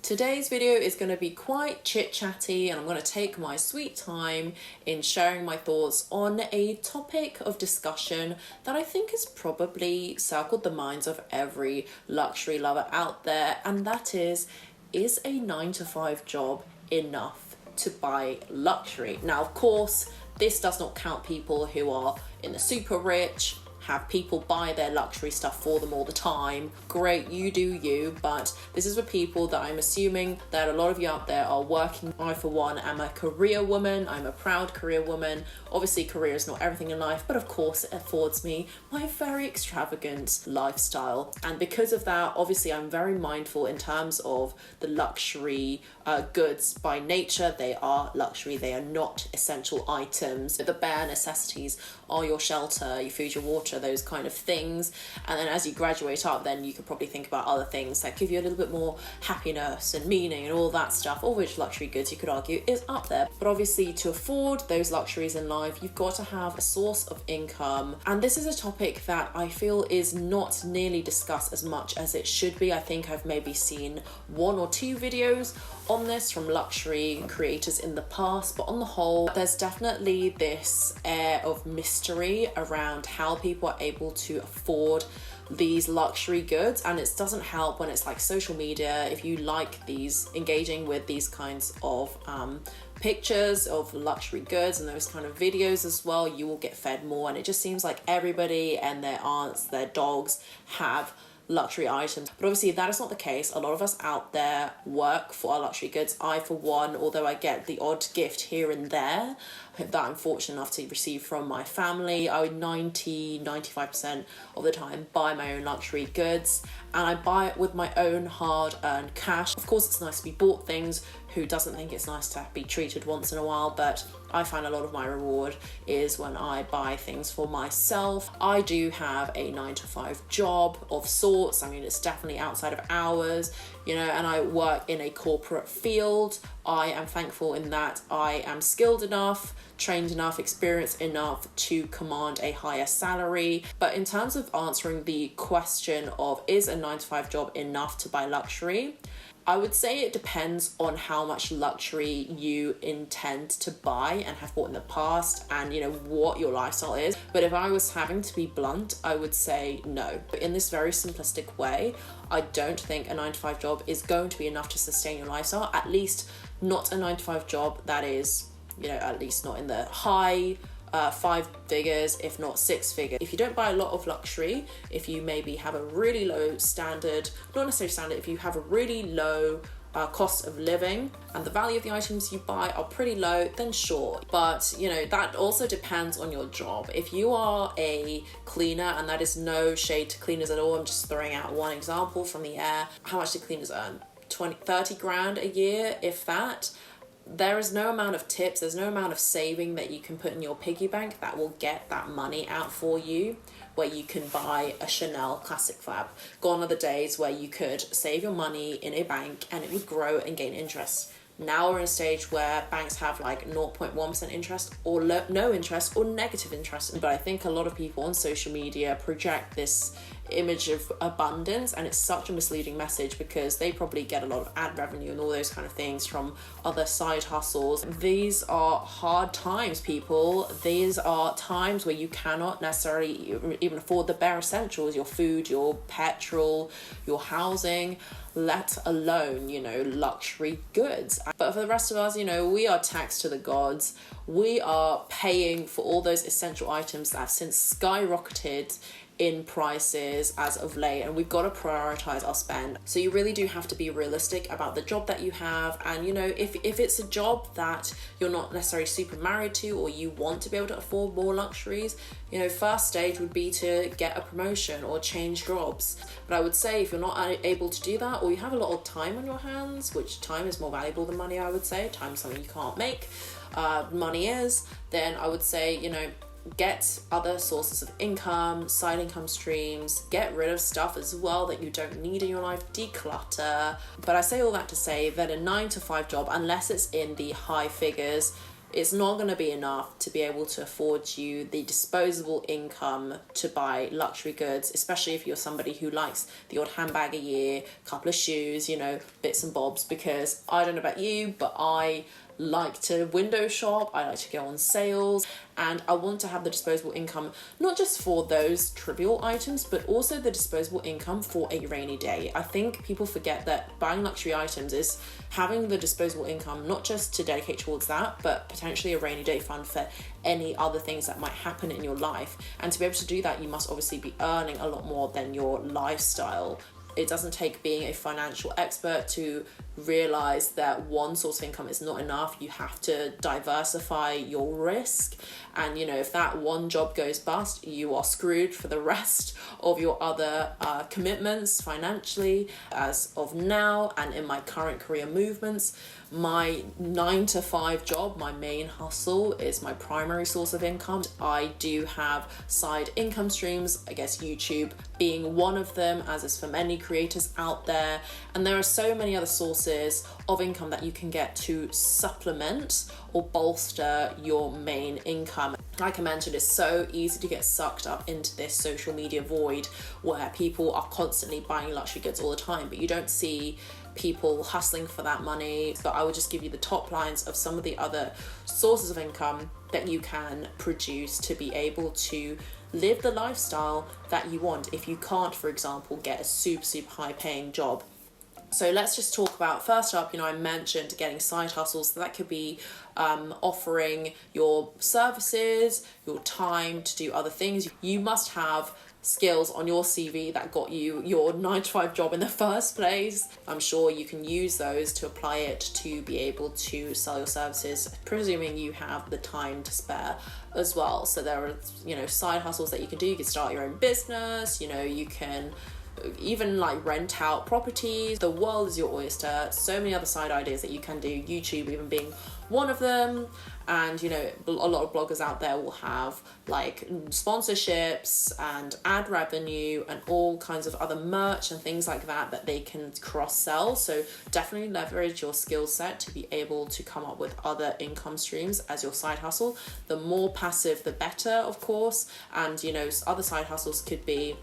Today's video is going to be quite chit-chatty, and I'm going to take my sweet time in sharing my thoughts on a topic of discussion that I think has probably circled the minds of every luxury lover out there, and that is a 9-to-5 job enough to buy luxury? Now, of course, this does not count people who are in the super rich, have people buy their luxury stuff for them all the time. Great, you do you, but this is for people that I'm assuming that a lot of you out there are working. I, for one, am a career woman. I'm a proud career woman. Obviously, career is not everything in life, but of course it affords me my very extravagant lifestyle. And because of that, obviously I'm very mindful in terms of the luxury goods. By nature, they are luxury. They are not essential items. The bare necessities are your shelter, your food, your water, those kind of things. And then as you graduate up, then you could probably think about other things that give you a little bit more happiness and meaning and all that stuff, all which luxury goods, you could argue, is up there. But obviously, to afford those luxuries in life, you've got to have a source of income. And this is a topic that I feel is not nearly discussed as much as it should be. I think I've maybe seen 1 or 2 videos on this from luxury creators in the past, but on the whole, there's definitely this air of mystery around how people are able to afford these luxury goods. And it doesn't help when it's like social media. If you like these, engaging with these kinds of pictures of luxury goods and those kind of videos as well, you will get fed more. And it just seems like everybody and their aunts, their dogs have luxury items. But obviously that is not the case. A lot of us out there work for our luxury goods. I, for one, although I get the odd gift here and there that I'm fortunate enough to receive from my family, I would 95% of the time buy my own luxury goods, and I buy it with my own hard-earned cash. Of course, it's nice to be bought things. Who doesn't think it's nice to be treated once in a while? But I find a lot of my reward is when I buy things for myself. I do have a 9-to-5 job of sorts. I mean, it's definitely outside of hours, you know, and I work in a corporate field. I am thankful in that I am skilled enough, trained enough, experienced enough to command a higher salary. But in terms of answering the question of is a 9-to-5 job enough to buy luxury, I would say it depends on how much luxury you intend to buy and have bought in the past, and you know what your lifestyle is. But if I was having to be blunt, I would say no. In this very simplistic way, I don't think a 9-to-5 job is going to be enough to sustain your lifestyle. At least not a 9-to-5 job that is, you know, at least not in the high 5 figures, if not 6 figures. If you don't buy a lot of luxury, if you maybe have a really low standard, not necessarily standard, if you have a really low cost of living and the value of the items you buy are pretty low, then sure. But you know, that also depends on your job. If you are a cleaner, and that is no shade to cleaners at all, I'm just throwing out one example from the air. How much do cleaners earn? 30 grand a year, if that. There is no amount of tips, there's no amount of saving that you can put in your piggy bank that will get that money out for you, where you can buy a Chanel classic flap. Gone are the days where you could save your money in a bank and it would grow and gain interest. Now we're in a stage where banks have like 0.1% interest or no interest or negative interest. But I think a lot of people on social media project this image of abundance, and it's such a misleading message because they probably get a lot of ad revenue and all those kind of things from other side hustles. These are hard times, people. These are times where you cannot necessarily even afford the bare essentials, your food, your petrol, your housing, let alone, you know, luxury goods. But for the rest of us, you know, we are taxed to the gods. We are paying for all those essential items that have since skyrocketed in prices as of late, and we've got to prioritize our spend. So you really do have to be realistic about the job that you have. And you know, if it's a job that you're not necessarily super married to, or you want to be able to afford more luxuries, you know, first stage would be to get a promotion or change jobs. But I would say if you're not able to do that, or you have a lot of time on your hands, which time is more valuable than money, I would say, time is something you can't make, money is, then I would say, you know, get other sources of income, side income streams, get rid of stuff as well that you don't need in your life, declutter. But I say all that to say that a 9-to-5 job, unless it's in the high figures, it's not going to be enough to be able to afford you the disposable income to buy luxury goods, especially if you're somebody who likes the odd handbag a year, couple of shoes, bits and bobs. Because I don't know about you, but I like to window shop, I like to go on sales, and I want to have the disposable income not just for those trivial items, but also the disposable income for a rainy day. I think people forget that buying luxury items is having the disposable income not just to dedicate towards that, but potentially a rainy day fund for any other things that might happen in your life. And to be able to do that, you must obviously be earning a lot more than your lifestyle. It doesn't take being a financial expert to realize that one source of income is not enough. You have to diversify your risk. And, if that one job goes bust, you are screwed for the rest of your other commitments financially. As of now, and in my current career movements, my 9 to 5 job, my main hustle, is my primary source of income. I do have side income streams, I guess YouTube being one of them, as is for many creators out there. And there are so many other sources of income that you can get to supplement or bolster your main income. Like I mentioned, it's so easy to get sucked up into this social media void where people are constantly buying luxury goods all the time, but you don't see people hustling for that money. But I will just give you the top lines of some of the other sources of income that you can produce to be able to live the lifestyle that you want if you can't, for example, get a super high paying job. So let's just talk about, first up, I mentioned getting side hustles. So that could be offering your services, your time to do other things. You must have skills on your CV that got you your 9 to 5 job in the first place. I'm sure you can use those to apply it to be able to sell your services, presuming you have the time to spare as well. So there are, side hustles that you can do. You can start your own business, you can even rent out properties. The world is your oyster. So many other side ideas that you can do, YouTube even being one of them. And a lot of bloggers out there will have sponsorships and ad revenue and all kinds of other merch and things like that they can cross sell. So definitely leverage your skill set to be able to come up with other income streams as your side hustle. The more passive the better, of course. And other side hustles could be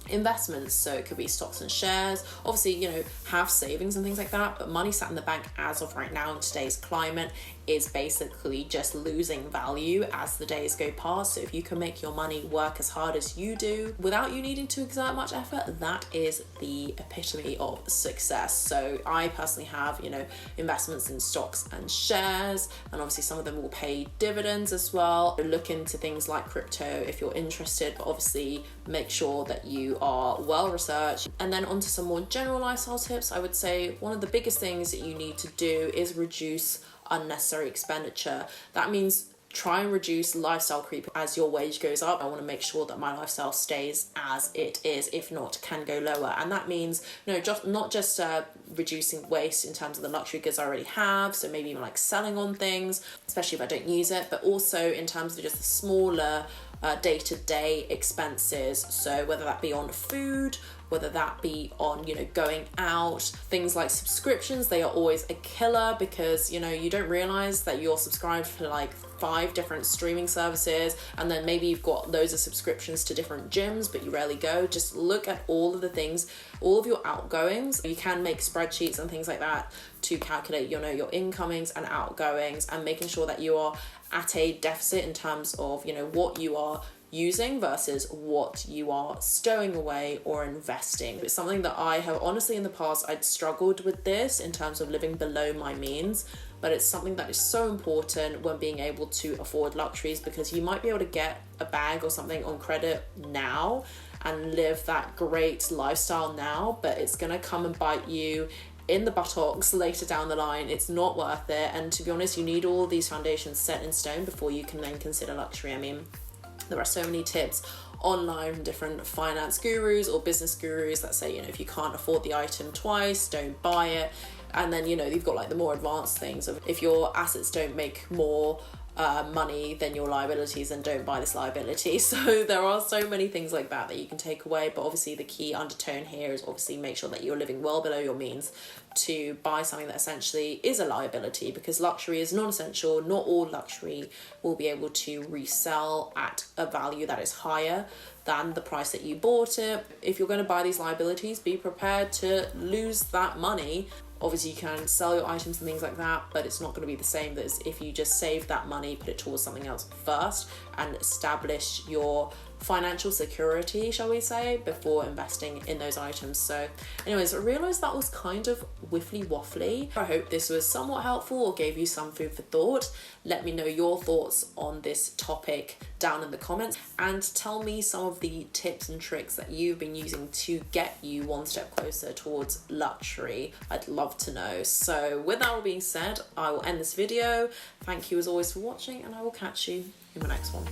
investments, so it could be stocks and shares. Obviously, have savings and things like that, but money sat in the bank as of right now in today's climate is basically just losing value as the days go past. So if you can make your money work as hard as you do without you needing to exert much effort, that is the epitome of success. So I personally have, investments in stocks and shares, and obviously some of them will pay dividends as well. Look into things like crypto if you're interested, but obviously make sure that you are well researched. And then onto some more general lifestyle tips, I would say one of the biggest things that you need to do is reduce unnecessary expenditure. That means try and reduce lifestyle creep as your wage goes up. I want to make sure that my lifestyle stays as it is, if not can go lower. And that means not just reducing waste in terms of the luxury goods I already have, so maybe even selling on things, especially if I don't use it, but also in terms of just the smaller day-to-day expenses. So whether that be on food, whether that be on, going out, things like subscriptions, they are always a killer because, you don't realize that you're subscribed for 5 different streaming services, and then maybe you've got loads of subscriptions to different gyms, but you rarely go. Just look at all of the things, all of your outgoings. You can make spreadsheets and things like that to calculate, your incomings and outgoings, and making sure that you are at a deficit in terms of, what you are using versus what you are stowing away or investing. It's something that I have honestly in the past, I'd struggled with this in terms of living below my means, but it's something that is so important when being able to afford luxuries, because you might be able to get a bag or something on credit now and live that great lifestyle now, but it's gonna come and bite you in the buttocks later down the line. It's not worth it. And to be honest, you need all these foundations set in stone before you can then consider luxury. I mean, there are so many tips online from different finance gurus or business gurus that say, if you can't afford the item twice, don't buy it. And then, you've got the more advanced things of if your assets don't make more money than your liabilities, and don't buy this liability. So there are so many things like that you can take away, but obviously the key undertone here is obviously make sure that you're living well below your means to buy something that essentially is a liability, because luxury is non-essential. Not all luxury will be able to resell at a value that is higher than the price that you bought it. If you're going to buy these liabilities, be prepared to lose that money. Obviously you can sell your items and things like that, but it's not going to be the same as if you just save that money, put it towards something else first, and establish your financial security, shall we say, before investing in those items. So anyways, I realized that was kind of whiffly waffly. I hope this was somewhat helpful or gave you some food for thought. Let me know your thoughts on this topic down in the comments, and tell me some of the tips and tricks that you've been using to get you one step closer towards luxury. I'd love to know. So with that all being said, I will end this video. Thank you as always for watching, and I will catch you in my next one.